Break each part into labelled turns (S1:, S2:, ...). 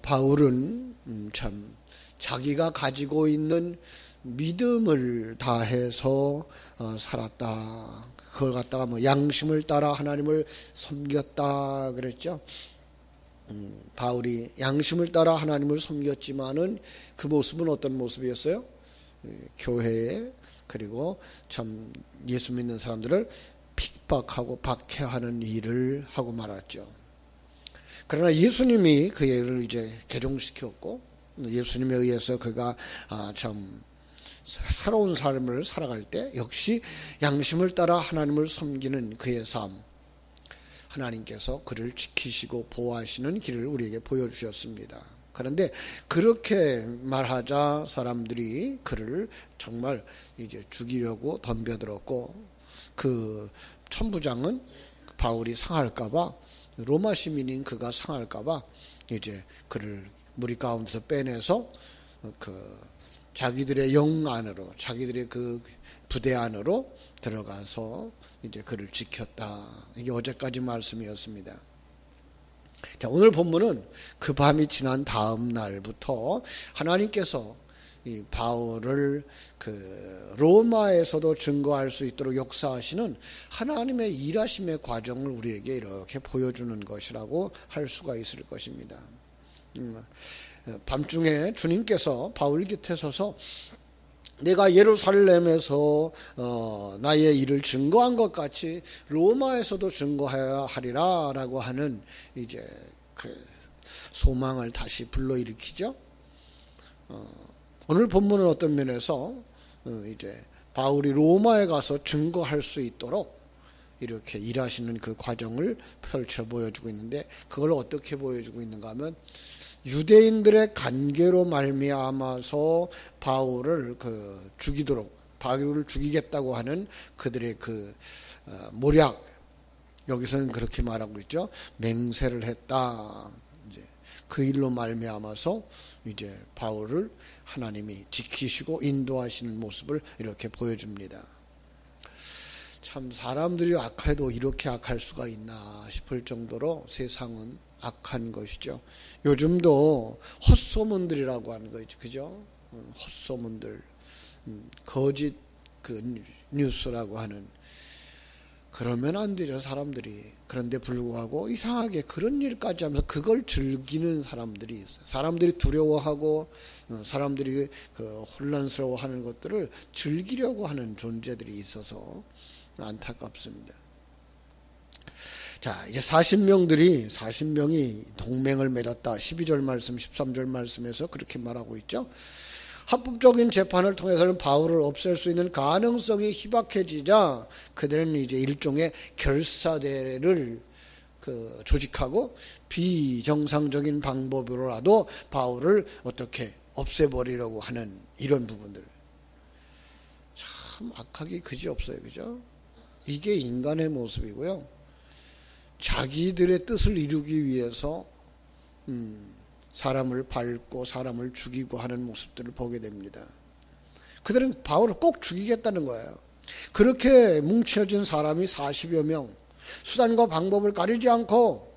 S1: 바울은 참 자기가 가지고 있는 믿음을 다해서 살았다. 그걸 갖다가 뭐 양심을 따라 하나님을 섬겼다 그랬죠. 바울이 양심을 따라 하나님을 섬겼지만은 그 모습은 어떤 모습이었어요? 교회에 그리고 참 예수 믿는 사람들을 핍박하고 박해하는 일을 하고 말았죠. 그러나 예수님이 그 일을 이제 개종시켰고 예수님에 의해서 그가 참 새로운 삶을 살아갈 때 역시 양심을 따라 하나님을 섬기는 그의 삶, 하나님께서 그를 지키시고 보호하시는 길을 우리에게 보여주셨습니다. 그런데 그렇게 말하자 사람들이 그를 정말 이제 죽이려고 덤벼들었고 그 천부장은 바울이 상할까봐 로마 시민인 그가 상할까봐 이제 그를 무리 가운데서 빼내서 그 자기들의 영 안으로 자기들의 그 부대 안으로 들어가서 이제 그를 지켰다. 이게 어제까지 말씀이었습니다. 자, 오늘 본문은 그 밤이 지난 다음 날부터 하나님께서 이 바울을 그 로마에서도 증거할 수 있도록 역사하시는 하나님의 일하심의 과정을 우리에게 이렇게 보여주는 것이라고 할 수가 있을 것입니다. 밤중에 주님께서 바울 곁에 서서 내가 예루살렘에서 나의 일을 증거한 것 같이 로마에서도 증거해야 하리라 라고 하는 이제 그 소망을 다시 불러일으키죠. 오늘 본문은 어떤 면에서 이제 바울이 로마에 가서 증거할 수 있도록 이렇게 일하시는 그 과정을 펼쳐 보여주고 있는데 그걸 어떻게 보여주고 있는가 하면 유대인들의 관계로 말미암아서 바울을 죽이도록 바울을 죽이겠다고 하는 그들의 그 모략 여기서는 그렇게 말하고 있죠. 맹세를 했다. 이제 그 일로 말미암아서 이제 바울을 하나님이 지키시고 인도하시는 모습을 이렇게 보여줍니다. 참 사람들이 악해도 이렇게 악할 수가 있나 싶을 정도로 세상은 악한 것이죠. 요즘도 헛소문들이라고 하는 거죠. 그죠? 헛소문들, 거짓 그 뉴스라고 하는 그러면 안 되죠, 사람들이. 그런데 불구하고 이상하게 그런 일까지 하면서 그걸 즐기는 사람들이 있어요. 사람들이 두려워하고 사람들이 그 혼란스러워하는 것들을 즐기려고 하는 존재들이 있어서 안타깝습니다. 자, 이제 40명이 동맹을 맺었다. 12절 말씀, 13절 말씀에서 그렇게 말하고 있죠. 합법적인 재판을 통해서는 바울을 없앨 수 있는 가능성이 희박해지자 그들은 이제 일종의 결사대를 조직하고 비정상적인 방법으로라도 바울을 어떻게 없애버리려고 하는 이런 부분들. 참 악하기 그지없어요. 그죠? 이게 인간의 모습이고요. 자기들의 뜻을 이루기 위해서 사람을 밟고 사람을 죽이고 하는 모습들을 보게 됩니다. 그들은 바울을 꼭 죽이겠다는 거예요. 그렇게 뭉쳐진 사람이 40여 명, 수단과 방법을 가리지 않고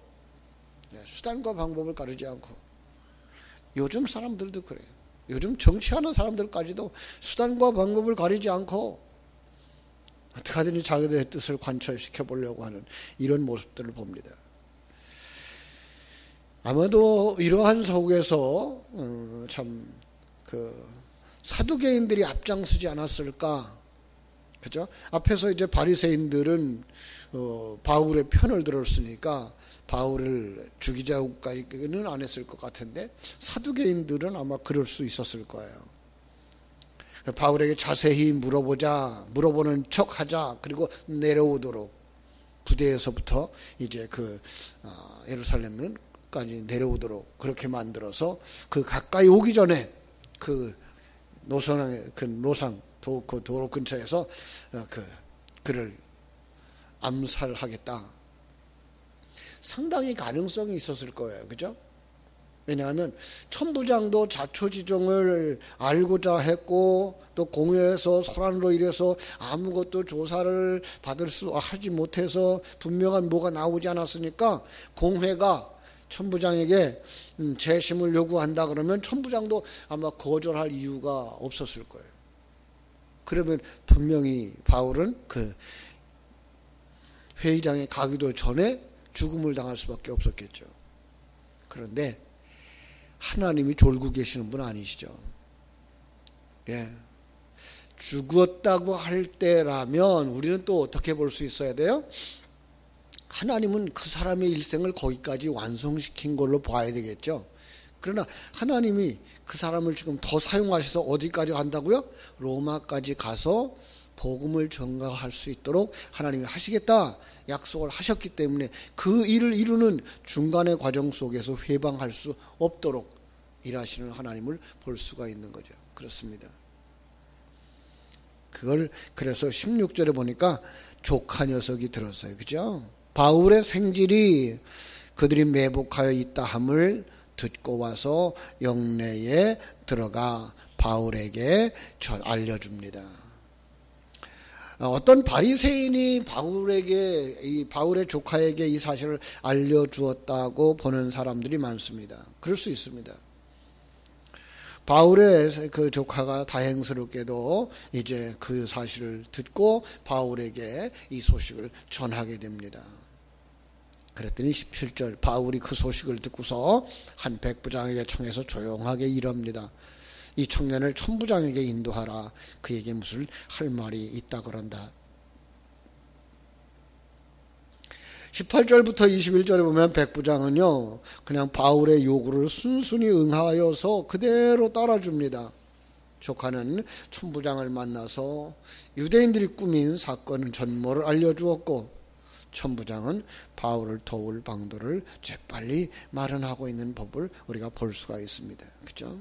S1: 요즘 사람들도 그래요. 요즘 정치하는 사람들까지도 수단과 방법을 가리지 않고 어떻게 하든지 자기들의 뜻을 관철시켜 보려고 하는 이런 모습들을 봅니다. 아마도 이러한 속에서 참 사두개인들이 앞장서지 않았을까, 그죠? 앞에서 이제 바리새인들은 바울의 편을 들었으니까 바울을 죽이자고까지는 안 했을 것 같은데 사두개인들은 아마 그럴 수 있었을 거예요. 바울에게 자세히 물어보는 척하자. 그리고 내려오도록 부대에서부터 이제 예루살렘까지 내려오도록 그렇게 만들어서 가까이 오기 전에 도로 근처에서 그를 암살하겠다. 상당히 가능성이 있었을 거예요. 그죠? 왜냐하면 천부장도 자초지종을 알고자 했고 또 공회에서 소란으로 인해서 아무것도 조사를 하지 못해서 분명한 뭐가 나오지 않았으니까 공회가 천부장에게 재심을 요구한다 그러면 천부장도 아마 거절할 이유가 없었을 거예요. 그러면 분명히 바울은 그 회의장에 가기도 전에 죽음을 당할 수밖에 없었겠죠. 그런데 하나님이 졸고 계시는 분 아니시죠. 예. 죽었다고 할 때라면 우리는 또 어떻게 볼 수 있어야 돼요? 하나님은 그 사람의 일생을 거기까지 완성시킨 걸로 봐야 되겠죠. 그러나 하나님이 그 사람을 지금 더 사용하셔서 어디까지 간다고요? 로마까지 가서 복음을 전가할 수 있도록 하나님이 하시겠다 약속을 하셨기 때문에 그 일을 이루는 중간의 과정 속에서 회방할 수 없도록 일하시는 하나님을 볼 수가 있는 거죠. 그렇습니다. 그걸 그래서 16절에 보니까 조카 녀석이 들었어요. 그죠? 바울의 생질이 그들이 매복하여 있다 함을 듣고 와서 영내에 들어가 바울에게 알려줍니다. 어떤 바리새인이 바울의 조카에게 이 사실을 알려주었다고 보는 사람들이 많습니다. 그럴 수 있습니다. 바울의 그 조카가 다행스럽게도 이제 그 사실을 듣고 바울에게 이 소식을 전하게 됩니다. 그랬더니 17절 바울이 그 소식을 듣고서 한 백부장에게 청해서 조용하게 이럽니다. 이 청년을 천부장에게 인도하라. 그에게 무슨 할 말이 있다 그런다. 18절부터 21절에 보면 백부장은요 그냥 바울의 요구를 순순히 응하여서 그대로 따라줍니다. 조카는 천부장을 만나서 유대인들이 꾸민 사건 전모를 알려주었고 천부장은 바울을 도울 방도를 재빨리 마련하고 있는 법을 우리가 볼 수가 있습니다. 그죠?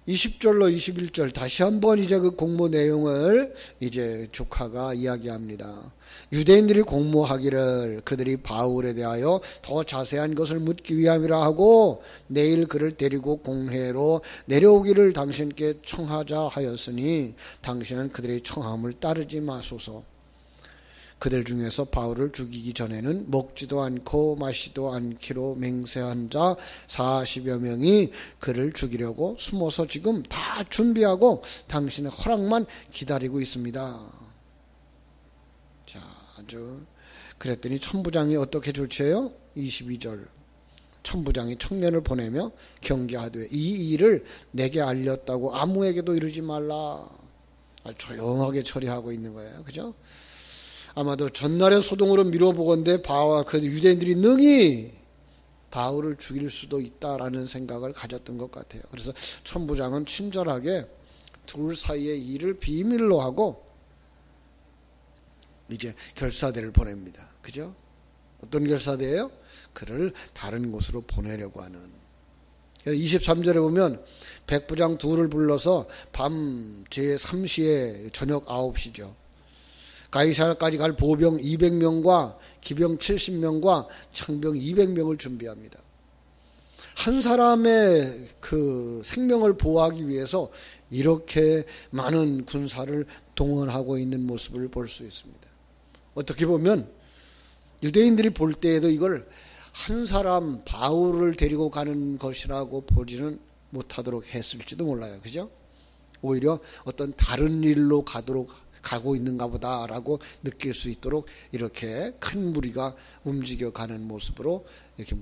S1: 20절로 21절 다시 한번 이제 그 공모 내용을 이제 조카가 이야기합니다. 유대인들이 공모하기를 그들이 바울에 대하여 더 자세한 것을 묻기 위함이라 하고 내일 그를 데리고 공회로 내려오기를 당신께 청하자 하였으니 당신은 그들의 청함을 따르지 마소서. 그들 중에서 바울을 죽이기 전에는 먹지도 않고 마시도 않기로 맹세한 자 40여 명이 그를 죽이려고 숨어서 지금 다 준비하고 당신의 허락만 기다리고 있습니다. 자, 아주 그랬더니 천부장이 어떻게 조치해요? 22절 천부장이 청년을 보내며 경계하되 이 일을 내게 알렸다고 아무에게도 이르지 말라. 조용하게 처리하고 있는 거예요. 그죠? 아마도 전날에 소동으로 미뤄보건대 그 유대인들이 능히 바울을 죽일 수도 있다라는 생각을 가졌던 것 같아요. 그래서 천부장은 친절하게 둘 사이의 일을 비밀로 하고 이제 결사대를 보냅니다. 그죠? 어떤 결사대예요? 그를 다른 곳으로 보내려고 하는. 23절에 보면 백부장 둘을 불러서 밤 제3시에 저녁 9시죠. 가이사랴까지 갈 보병 200명과 기병 70명과 창병 200명을 준비합니다. 한 사람의 그 생명을 보호하기 위해서 이렇게 많은 군사를 동원하고 있는 모습을 볼 수 있습니다. 어떻게 보면 유대인들이 볼 때에도 이걸 한 사람 바울을 데리고 가는 것이라고 보지는 못하도록 했을지도 몰라요. 그죠? 오히려 어떤 다른 일로 가고 있는가 보다라고 느낄 수 있도록 이렇게 큰 무리가 움직여가는 모습으로 이렇게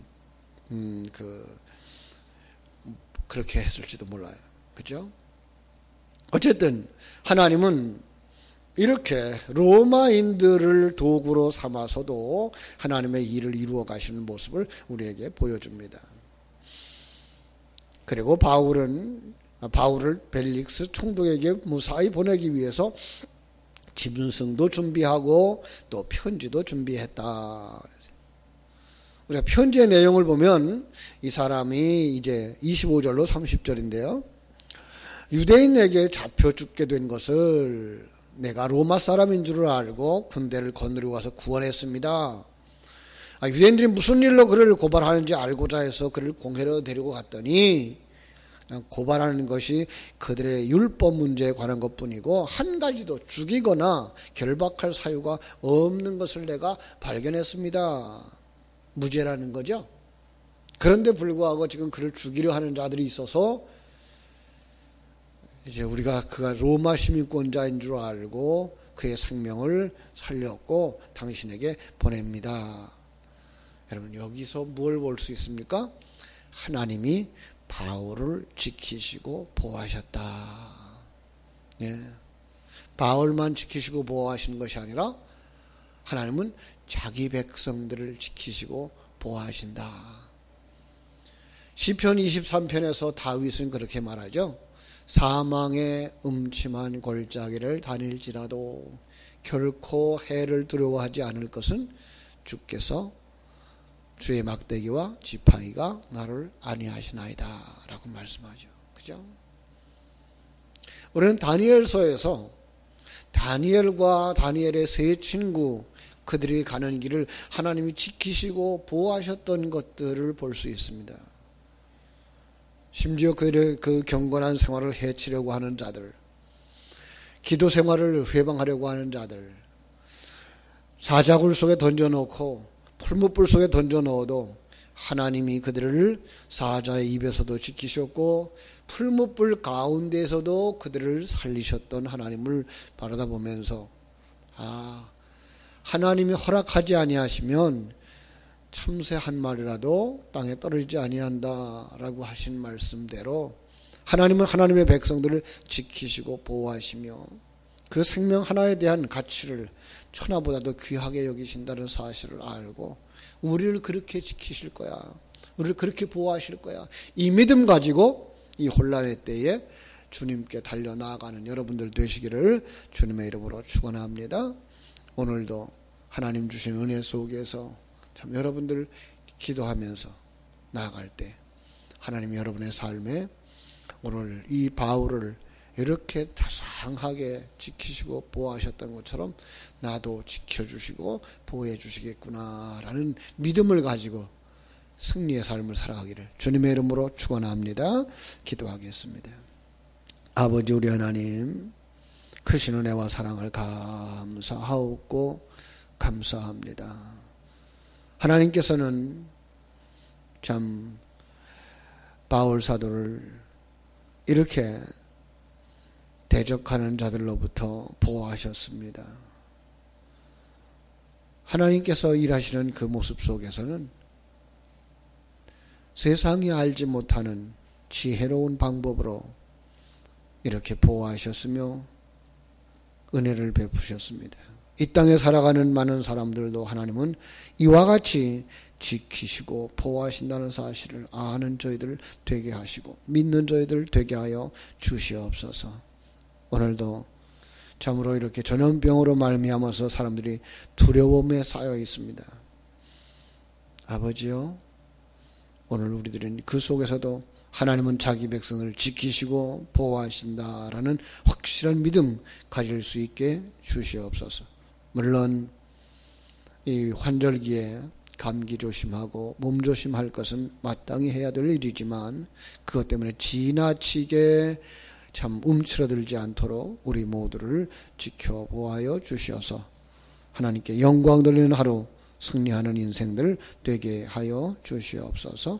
S1: 그렇게 했을지도 몰라요. 그죠? 어쨌든 하나님은 이렇게 로마인들을 도구로 삼아서도 하나님의 일을 이루어 가시는 모습을 우리에게 보여줍니다. 그리고 바울을 벨릭스 총독에게 무사히 보내기 위해서 짐승도 준비하고 또 편지도 준비했다. 우리가 편지의 내용을 보면 이 사람이 이제 25절로 30절인데요. 유대인에게 잡혀 죽게 된 것을 내가 로마 사람인 줄 알고 군대를 거느리고 와서 구원했습니다. 유대인들이 무슨 일로 그를 고발하는지 알고자 해서 그를 공회로 데리고 갔더니 고발하는 것이 그들의 율법 문제에 관한 것뿐이고 한 가지도 죽이거나 결박할 사유가 없는 것을 내가 발견했습니다. 무죄라는 거죠. 그런데 불구하고 지금 그를 죽이려 하는 자들이 있어서 이제 우리가 그가 로마 시민권자인 줄 알고 그의 생명을 살렸고 당신에게 보냅니다. 여러분 여기서 뭘 볼 수 있습니까? 하나님이 바울을 지키시고 보호하셨다. 예. 바울만 지키시고 보호하시는 것이 아니라 하나님은 자기 백성들을 지키시고 보호하신다. 시편 23편에서 다윗은 그렇게 말하죠. 사망의 음침한 골짜기를 다닐지라도 결코 해를 두려워하지 않을 것은 주께서 주의 막대기와 지팡이가 나를 안위하시나이다 라고 말씀하죠. 그죠? 우리는 다니엘서에서 다니엘과 다니엘의 세 친구 그들이 가는 길을 하나님이 지키시고 보호하셨던 것들을 볼 수 있습니다. 심지어 그들의 그 경건한 생활을 해치려고 하는 자들, 기도 생활을 회방하려고 하는 자들, 사자굴 속에 던져놓고 풀무불 속에 던져넣어도 하나님이 그들을 사자의 입에서도 지키셨고 풀무불 가운데에서도 그들을 살리셨던 하나님을 바라다 보면서 하나님이 허락하지 아니하시면 참새 한 마리라도 땅에 떨어지지 아니한다라고 하신 말씀대로 하나님은 하나님의 백성들을 지키시고 보호하시며 그 생명 하나에 대한 가치를 천하보다도 귀하게 여기신다는 사실을 알고 우리를 그렇게 지키실 거야. 우리를 그렇게 보호하실 거야. 이 믿음 가지고 이 혼란의 때에 주님께 달려나가는 여러분들 되시기를 주님의 이름으로 축원합니다. 오늘도 하나님 주신 은혜 속에서 참 여러분들 기도하면서 나아갈 때 하나님이 여러분의 삶에 오늘 이 바울을 이렇게 자상하게 지키시고 보호하셨던 것처럼 나도 지켜주시고 보호해 주시겠구나라는 믿음을 가지고 승리의 삶을 살아가기를 주님의 이름으로 축원합니다. 기도하겠습니다. 아버지 우리 하나님 크신 은혜와 사랑을 감사하옵고 감사합니다. 하나님께서는 참 바울 사도를 이렇게 대적하는 자들로부터 보호하셨습니다. 하나님께서 일하시는 그 모습 속에서는 세상이 알지 못하는 지혜로운 방법으로 이렇게 보호하셨으며 은혜를 베푸셨습니다. 이 땅에 살아가는 많은 사람들도 하나님은 이와 같이 지키시고 보호하신다는 사실을 아는 저희들 되게 하시고 믿는 저희들 되게 하여 주시옵소서. 오늘도 참으로 이렇게 전염병으로 말미암아서 사람들이 두려움에 쌓여 있습니다. 아버지요, 오늘 우리들은 그 속에서도 하나님은 자기 백성을 지키시고 보호하신다라는 확실한 믿음 가질 수 있게 주시옵소서. 물론 이 환절기에 감기 조심하고 몸 조심할 것은 마땅히 해야 될 일이지만 그것 때문에 지나치게 참 움츠러들지 않도록 우리 모두를 지켜보아여 주셔서 하나님께 영광 돌리는 하루 승리하는 인생들 되게 하여 주시옵소서.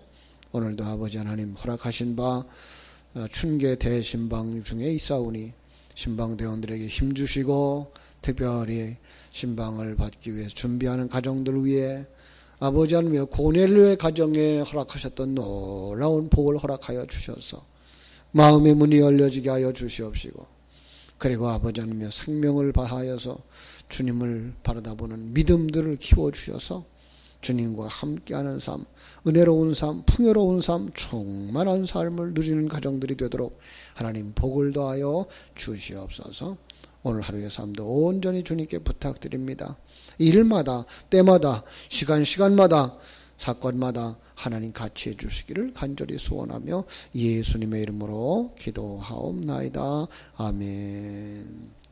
S1: 오늘도 아버지 하나님 허락하신 바 춘계 대신방 중에 있사오니 신방대원들에게 힘주시고 특별히 신방을 받기 위해 준비하는 가정들 위해 아버지 하나님 고넬료의 가정에 허락하셨던 놀라운 복을 허락하여 주셔서 마음의 문이 열려지게 하여 주시옵시고 그리고 아버지 하나님 생명을 바하여서 주님을 바라다보는 믿음들을 키워주셔서 주님과 함께하는 삶, 은혜로운 삶, 풍요로운 삶, 충만한 삶을 누리는 가정들이 되도록 하나님 복을 더하여 주시옵소서. 오늘 하루의 삶도 온전히 주님께 부탁드립니다. 일마다, 때마다, 시간마다, 사건마다 하나님 같이 해주시기를 간절히 소원하며 예수님의 이름으로 기도하옵나이다. 아멘.